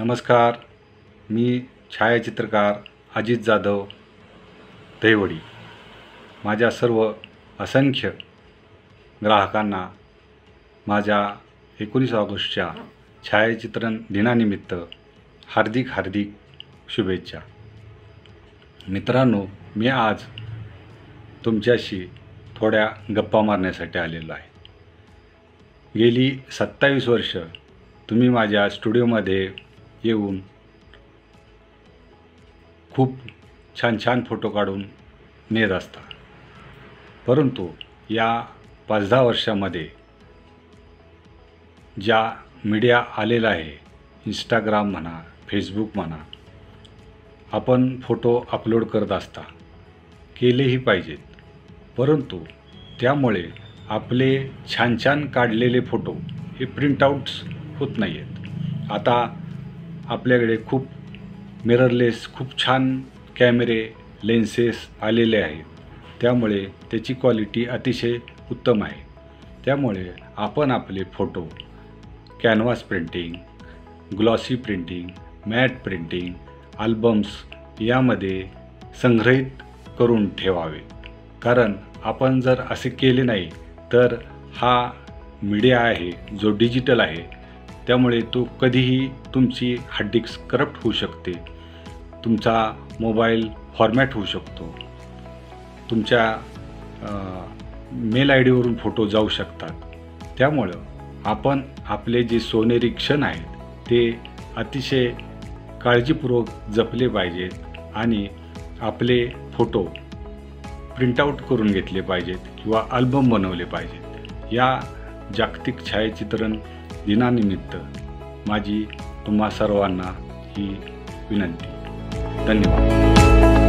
नमस्कार. मी छायाचित्रकार अजित जाधव दहिवडी. माझ्या सर्व असंख्य ग्राहकांना माझ्या 19 ऑगस्टच्या छायाचित्रण दिनानिमित्त हार्दिक शुभेच्छा. मित्रांनो, मी आज तुमच्याशी थोड्या गप्पा मारण्यासाठी आलेलो आहे. गेली 27 वर्ष तुम्ही माझ्या स्टुडिओमध्ये येऊन खूप छान फोटो काढून नेत असता. परंतु या 5-10 वर्षामध्ये ज्या मीडिया आलेला आहे, इंस्टाग्राम म्हणा, फेसबुक म्हणा, आपण फोटो अपलोड करत असता, केलेही पाहिजेत. परंतु त्यामुळे आपले छान काढलेले फोटो हे प्रिंटआउट्स होत नाही आहेत. आता आपल्याकडे खूप मिररलेस खूप छान कॅमेरे लेन्सेस आलेले आहेत. त्यामुळे त्याची क्वालिटी अतिशय उत्तम आहे. त्यामुळे आपण आपले photo canvas printing, glossy printing, matte printing, albums यामध्ये संग्रहित करून ठेवावे. कारण आपण जर असे केले नाही तर हा मीडिया आहे जो डिजिटल आहे, त्यामुळे तो कधीही तुमची हार्ड डिस्क करप्ट होऊ शकते, तुमचा मोबाईल फॉर्मॅट होऊ शकतो, तुमच्या मेल आय डीवरून फोटो जाऊ शकतात. त्यामुळं आपण आपले जे सोनेरी क्षण आहेत ते अतिशय काळजीपूर्वक जपले पाहिजेत आणि आपले फोटो प्रिंटआउट करून घेतले पाहिजेत किंवा अल्बम बनवले पाहिजेत. या जागतिक छायाचित्रण दिनानिमित्त माझी तुम्हा सर्वांना ही विनंती. धन्यवाद.